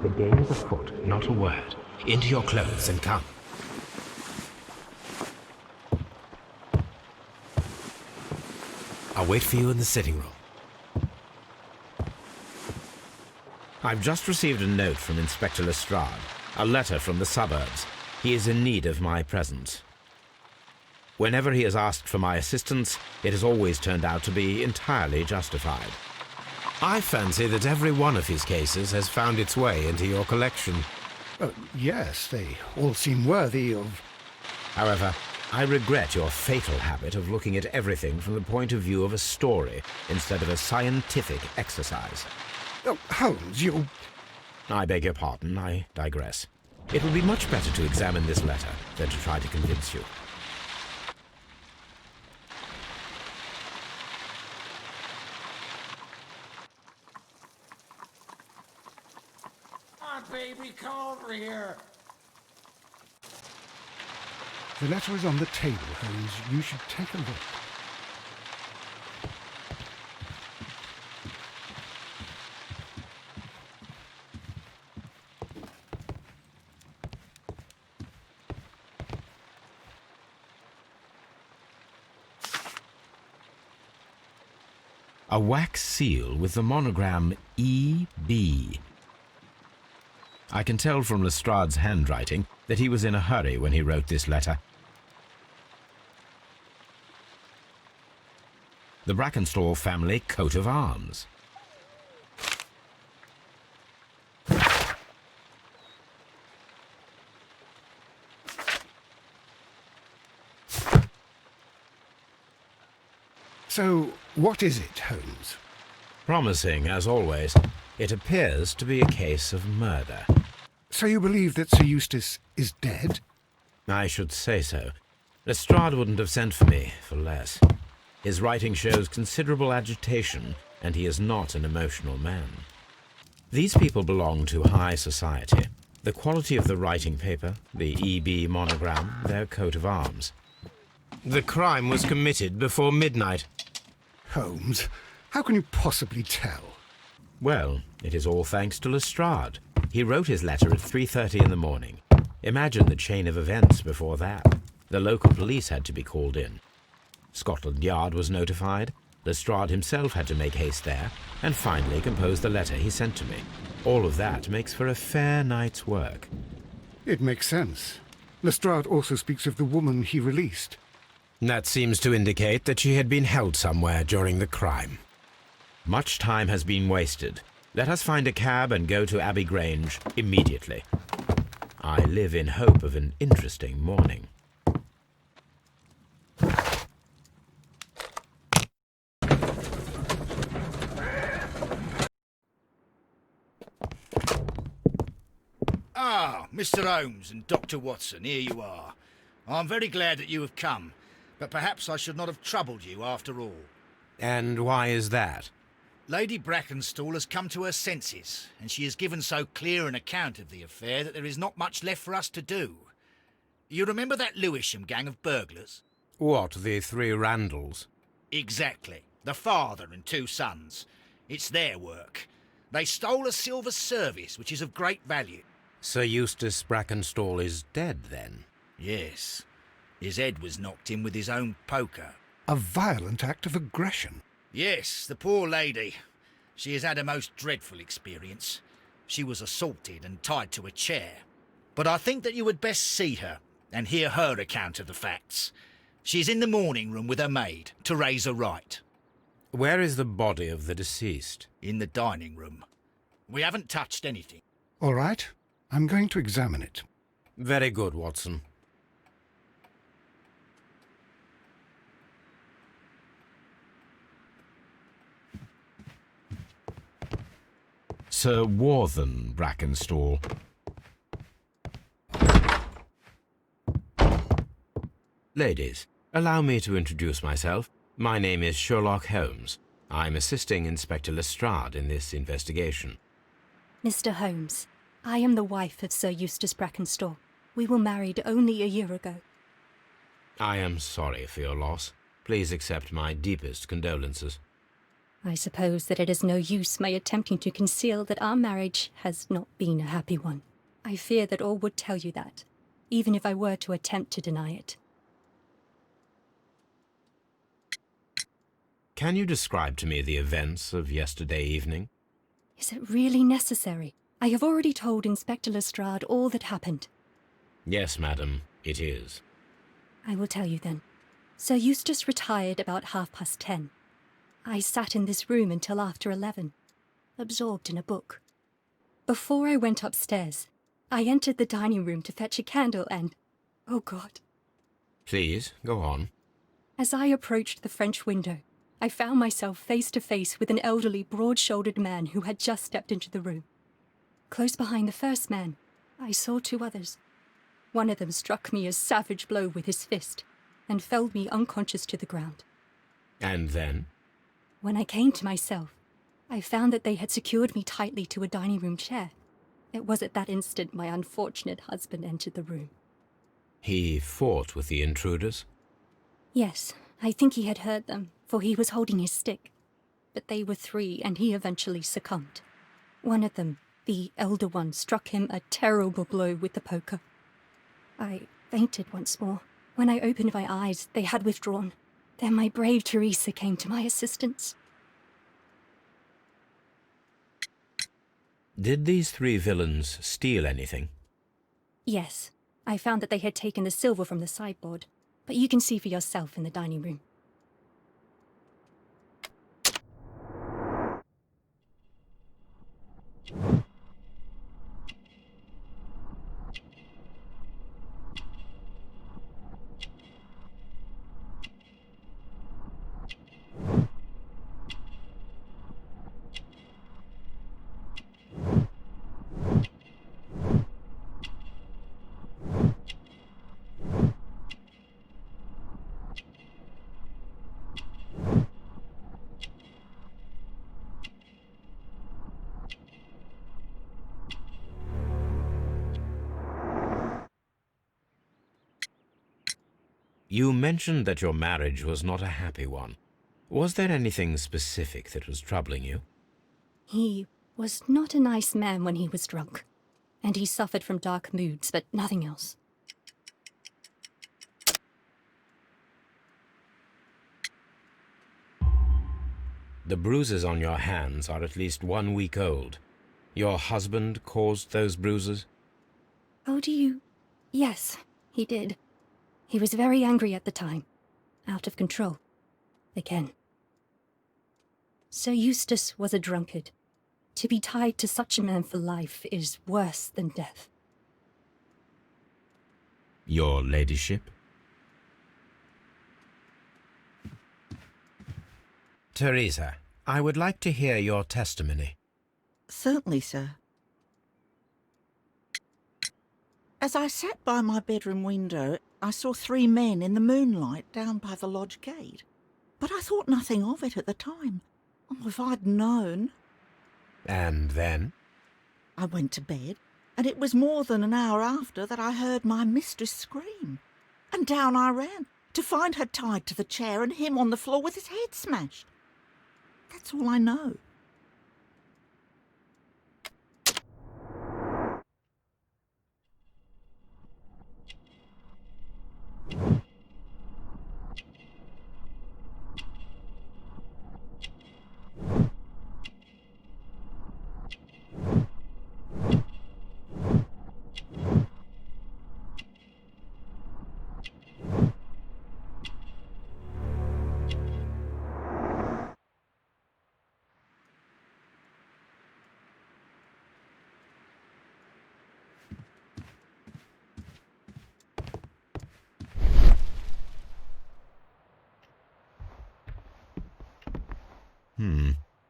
The game is afoot, not a word. Into your clothes and come. I'll wait for you in the sitting room. I've just received a note from Inspector Lestrade, a letter from the suburbs. He is in need of my presence. Whenever he has asked for my assistance, it has always turned out to be entirely justified. I fancy that every one of his cases has found its way into your collection. Yes, they all seem worthy of... However, I regret your fatal habit of looking at everything from the point of view of a story instead of a scientific exercise. Oh, Holmes, you... I beg your pardon, I digress. It would be much better to examine this letter than to try to convince you. Oh, baby, come over here. The letter is on the table, Holmes. You should take a look. A wax seal with the monogram E.B. I can tell from Lestrade's handwriting that he was in a hurry when he wrote this letter. The Brackenstall family coat of arms. So, what is it, Holmes? Promising, as always. It appears to be a case of murder. So you believe that Sir Eustace is dead? I should say so. Lestrade wouldn't have sent for me for less. His writing shows considerable agitation, and he is not an emotional man. These people belong to high society. The quality of the writing paper, the E.B. monogram, their coat of arms. The crime was committed before midnight. Holmes, how can you possibly tell? Well, it is all thanks to Lestrade. He wrote his letter at 3:30 in the morning. Imagine the chain of events before that. The local police had to be called in. Scotland Yard was notified. Lestrade himself had to make haste there, and finally compose the letter he sent to me. All of that makes for a fair night's work. It makes sense. Lestrade also speaks of the woman he released. That seems to indicate that she had been held somewhere during the crime. Much time has been wasted. Let us find a cab and go to Abbey Grange immediately. I live in hope of an interesting morning. Ah, Mr. Holmes and Dr. Watson, here you are. I'm very glad that you have come, but perhaps I should not have troubled you after all. And why is that? Lady Brackenstall has come to her senses, and she has given so clear an account of the affair that there is not much left for us to do. You remember that Lewisham gang of burglars? What, the three Randalls? Exactly. The father and two sons. It's their work. They stole a silver service, which is of great value. Sir Eustace Brackenstall is dead, then? Yes. His head was knocked in with his own poker. A violent act of aggression. Yes, the poor lady. She has had a most dreadful experience. She was assaulted and tied to a chair. But I think that you would best see her and hear her account of the facts. She's in the morning room with her maid, Teresa Wright. Where is the body of the deceased? In the dining room. We haven't touched anything. All right, I'm going to examine it. Very good, Watson. Sir Warthen Brackenstall. Ladies, allow me to introduce myself. My name is Sherlock Holmes. I'm assisting Inspector Lestrade in this investigation. Mr. Holmes, I am the wife of Sir Eustace Brackenstall. We were married only a year ago. I am sorry for your loss. Please accept my deepest condolences. I suppose that it is no use my attempting to conceal that our marriage has not been a happy one. I fear that all would tell you that, even if I were to attempt to deny it. Can you describe to me the events of yesterday evening? Is it really necessary? I have already told Inspector Lestrade all that happened. Yes, madam, it is. I will tell you then. Sir Eustace retired about 10:30. I sat in this room until after 11, absorbed in a book. Before I went upstairs, I entered the dining room to fetch a candle and... oh God. Please, go on. As I approached the French window, I found myself face to face with an elderly, broad-shouldered man who had just stepped into the room. Close behind the first man, I saw two others. One of them struck me a savage blow with his fist and felled me unconscious to the ground. And then? When I came to myself, I found that they had secured me tightly to a dining room chair. It was at that instant my unfortunate husband entered the room. He fought with the intruders? Yes, I think he had heard them, for he was holding his stick. But they were three, and he eventually succumbed. One of them, the elder one, struck him a terrible blow with the poker. I fainted once more. When I opened my eyes, they had withdrawn. Then my brave Teresa came to my assistance. Did these three villains steal anything? Yes, I found that they had taken the silver from the sideboard, but you can see for yourself in the dining room. You mentioned that your marriage was not a happy one. Was there anything specific that was troubling you? He was not a nice man when he was drunk, and he suffered from dark moods, but nothing else. The bruises on your hands are at least 1 week old. Your husband caused those bruises? Oh, do you? Yes, he did. He was very angry at the time. Out of control. Again. Sir Eustace was a drunkard. To be tied to such a man for life is worse than death. Your ladyship? Teresa, I would like to hear your testimony. Certainly, sir. As I sat by my bedroom window, I saw 3 men in the moonlight down by the lodge gate. But I thought nothing of it at the time. Oh, if I'd known. And then? I went to bed, and it was more than an hour after that I heard my mistress scream. And down I ran, to find her tied to the chair and him on the floor with his head smashed. That's all I know.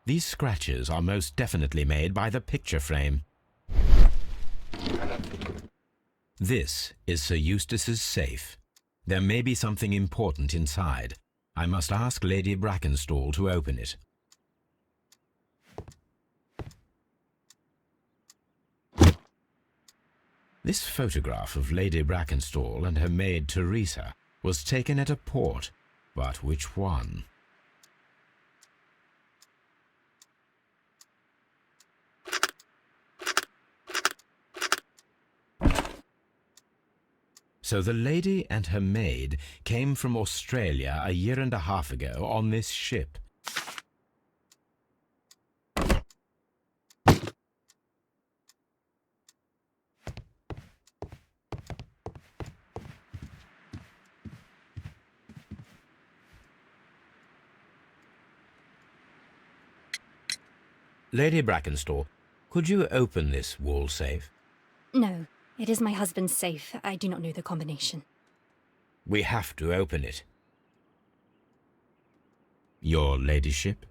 These scratches are most definitely made by the picture frame. This is Sir Eustace's safe. There may be something important inside. I must ask Lady Brackenstall to open it. This photograph of Lady Brackenstall and her maid Teresa was taken at a port, but which one? So the lady and her maid came from Australia a year and a half ago on this ship. Lady Brackenstall, could you open this wall safe? No, it is my husband's safe. I do not know the combination. We have to open it. Your ladyship?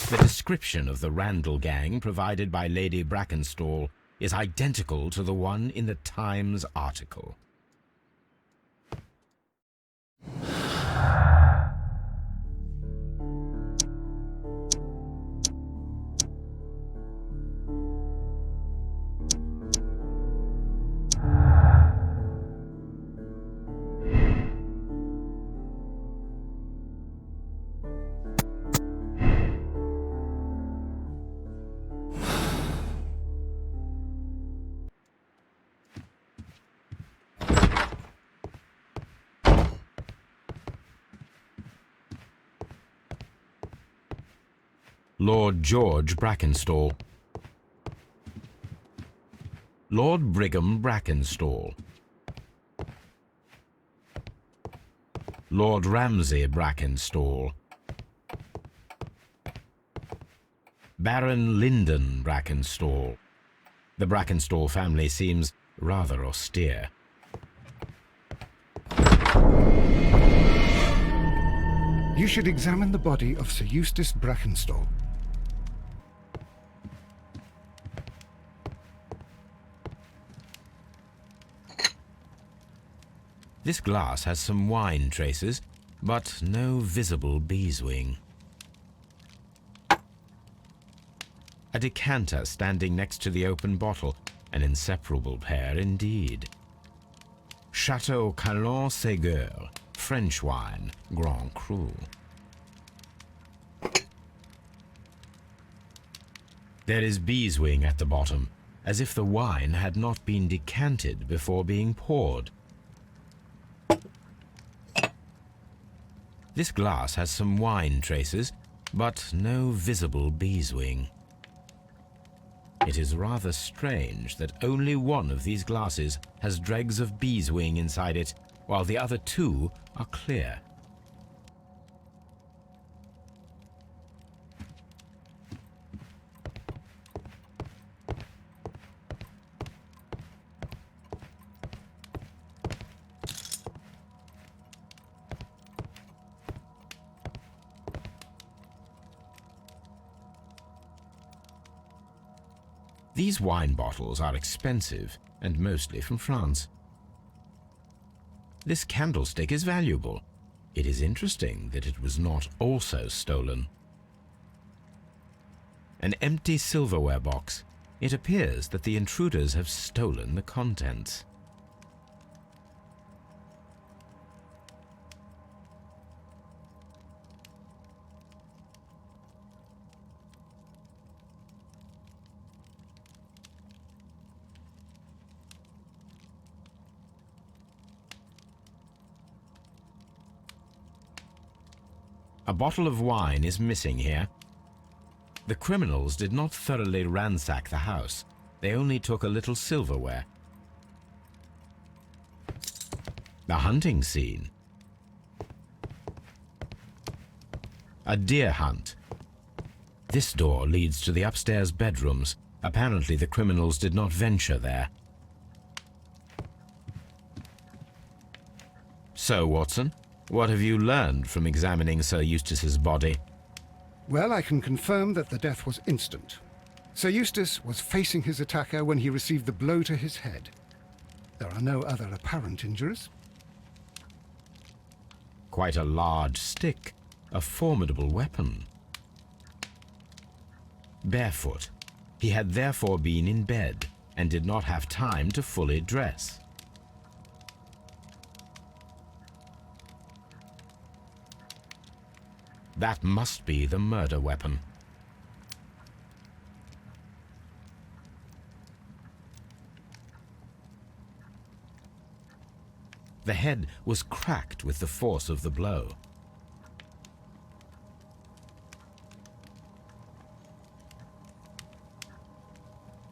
The description of the Randall gang provided by Lady Brackenstall is identical to the one in the Times article. Lord George Brackenstall. Lord Brigham Brackenstall. Lord Ramsay Brackenstall. Baron Lyndon Brackenstall. The Brackenstall family seems rather austere. You should examine the body of Sir Eustace Brackenstall. This glass has some wine traces, but no visible beeswing. A decanter standing next to the open bottle, an inseparable pair indeed. Chateau Calon Ségur, French wine, Grand Cru. There is beeswing at the bottom, as if the wine had not been decanted before being poured. This glass has some wine traces, but no visible beeswing. It is rather strange that only one of these glasses has dregs of beeswing inside it, while the other two are clear. These wine bottles are expensive and mostly from France. This candlestick is valuable. It is interesting that it was not also stolen. An empty silverware box. It appears that the intruders have stolen the contents. A bottle of wine is missing here. The criminals did not thoroughly ransack the house. They only took a little silverware. The hunting scene. A deer hunt. This door leads to the upstairs bedrooms. Apparently the criminals did not venture there. So, Watson, what have you learned from examining Sir Eustace's body? Well, I can confirm that the death was instant. Sir Eustace was facing his attacker when he received the blow to his head. There are no other apparent injuries. Quite a large stick, a formidable weapon. Barefoot, he had therefore been in bed, and did not have time to fully dress. That must be the murder weapon. The head was cracked with the force of the blow.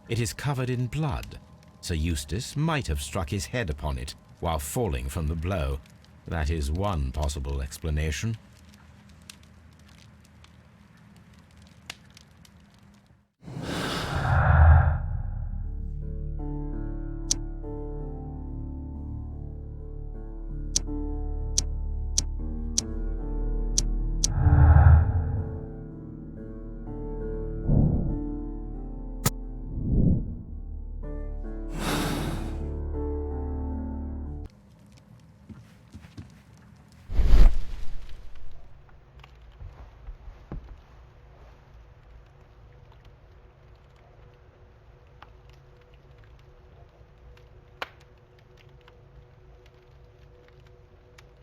It is covered in blood. Sir Eustace might have struck his head upon it while falling from the blow. That is one possible explanation.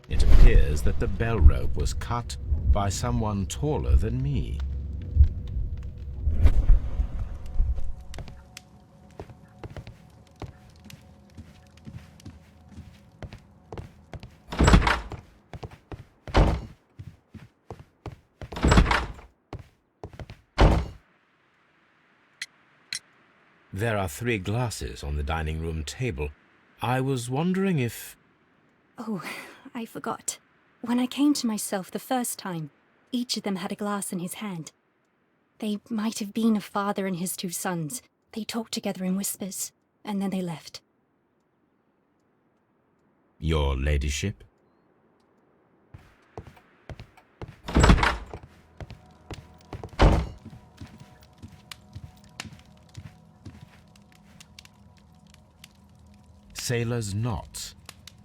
It appears that the bell rope was cut by someone taller than me. There are 3 glasses on the dining room table. I was wondering if... Oh, I forgot. When I came to myself the first time, each of them had a glass in his hand. They might have been a father and his 2 sons. They talked together in whispers, and then they left. Your ladyship? Sailor's knots.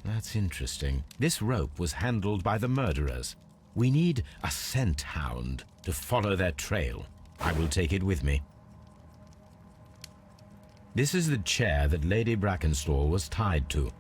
That's interesting. This rope was handled by the murderers. We need a scent hound to follow their trail. I will take it with me. This is the chair that Lady Brackenstall was tied to.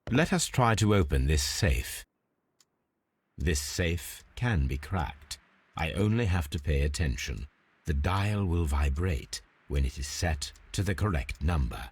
Let us try to open this safe. This safe can be cracked. I only have to pay attention. The dial will vibrate when it is set to the correct number.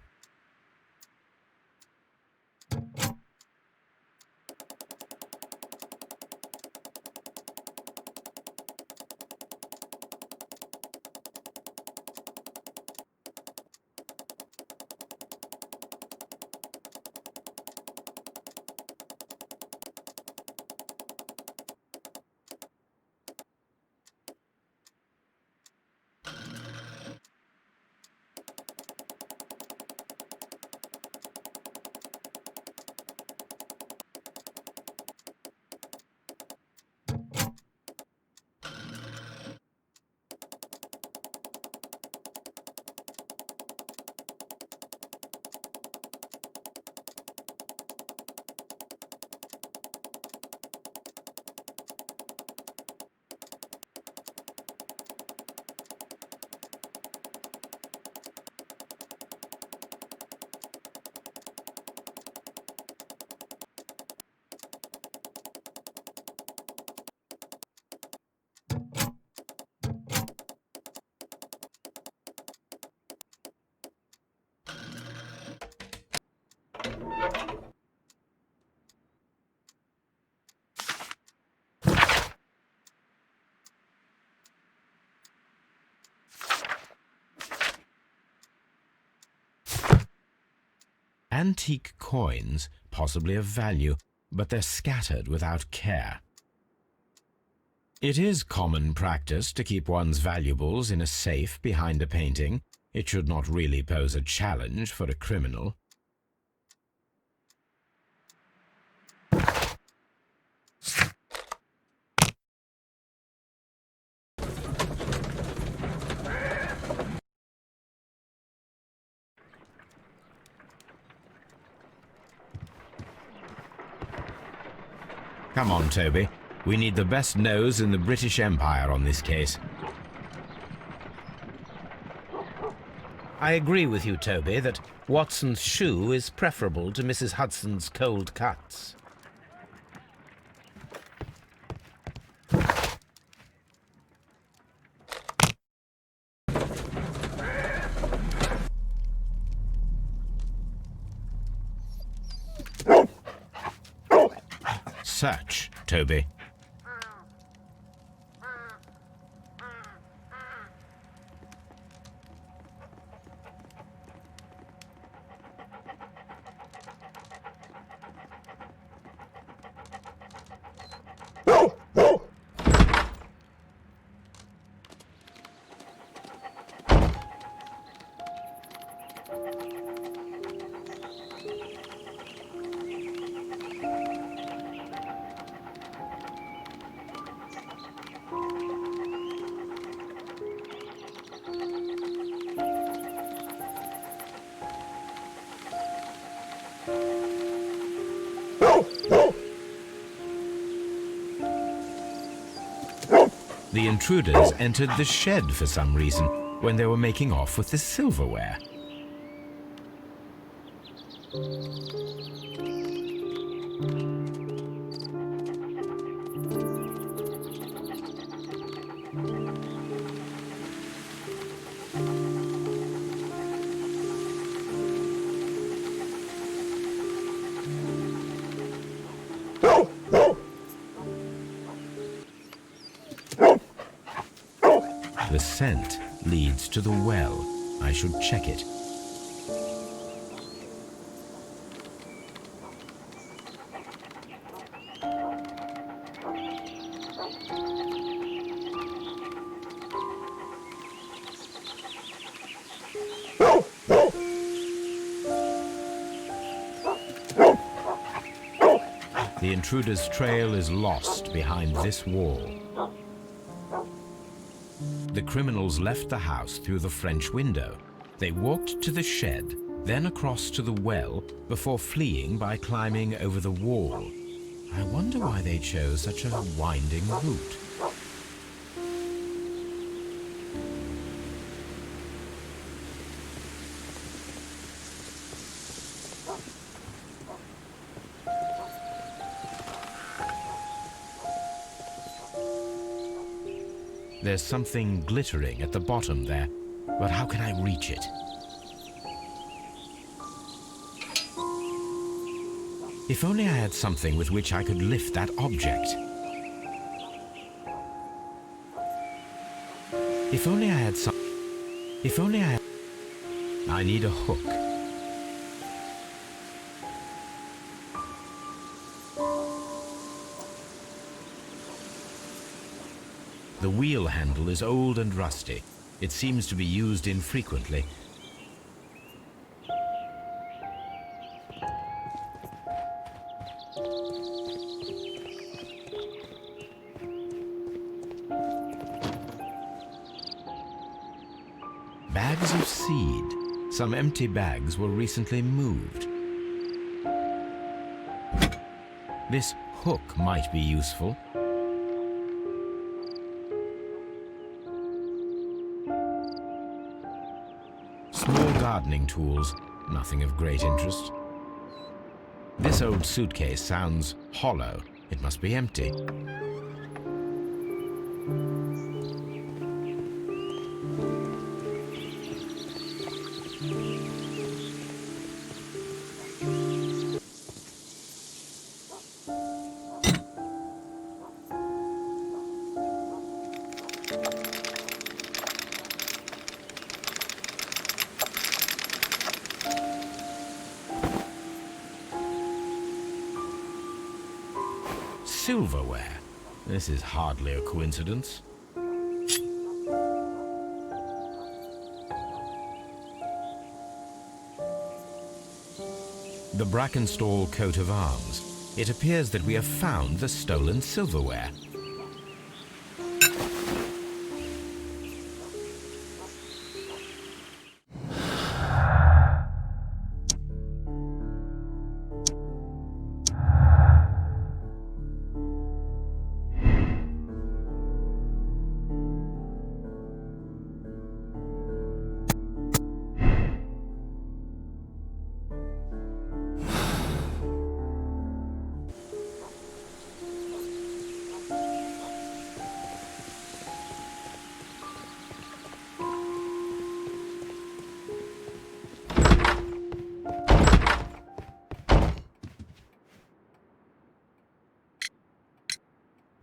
Antique coins, possibly of value, but they're scattered without care. It is common practice to keep one's valuables in a safe behind a painting. It should not really pose a challenge for a criminal. Come on, Toby. We need the best nose in the British Empire on this case. I agree with you, Toby, that Watson's shoe is preferable to Mrs. Hudson's cold cuts. Search, Toby. The intruders entered the shed for some reason when they were making off with the silverware. The scent leads to the well. I should check it. The intruder's trail is lost behind this wall. The criminals left the house through the French window. They walked to the shed, then across to the well, before fleeing by climbing over the wall. I wonder why they chose such a winding route. There's something glittering at the bottom there, but how can I reach it? If only I had something with which I could lift that object. If only I had some... If only I had... I need a hook. The wheel handle is old and rusty. It seems to be used infrequently. Bags of seed. Some empty bags were recently moved. This hook might be useful. Small gardening tools, nothing of great interest. This old suitcase sounds hollow. It must be empty. silverware. This is hardly a coincidence. The Brackenstall coat of arms. It appears that we have found the stolen silverware.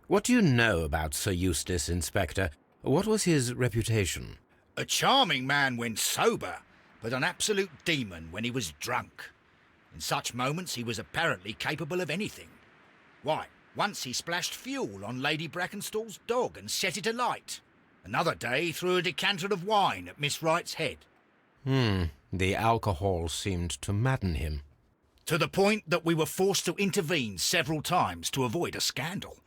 What do you know about Sir Eustace, Inspector? What was his reputation? A charming man when sober, but an absolute demon when he was drunk. In such moments he was apparently capable of anything. Why, once he splashed fuel on Lady Brackenstall's dog and set it alight. Another day he threw a decanter of wine at Miss Wright's head. The alcohol seemed to madden him. To the point that we were forced to intervene several times to avoid a scandal.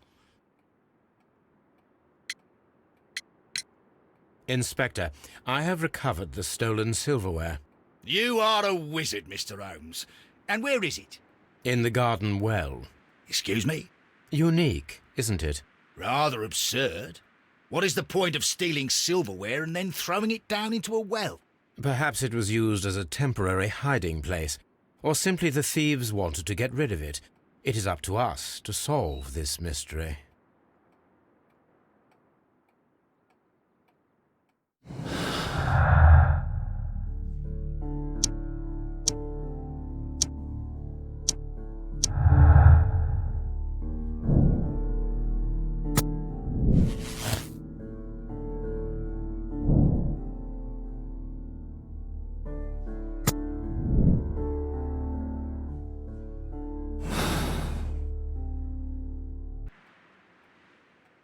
Inspector, I have recovered the stolen silverware. You are a wizard, Mr. Holmes. And where is it? In the garden well. Excuse me? Unique, isn't it? Rather absurd. What is the point of stealing silverware and then throwing it down into a well? Perhaps it was used as a temporary hiding place, or simply the thieves wanted to get rid of it. It is up to us to solve this mystery.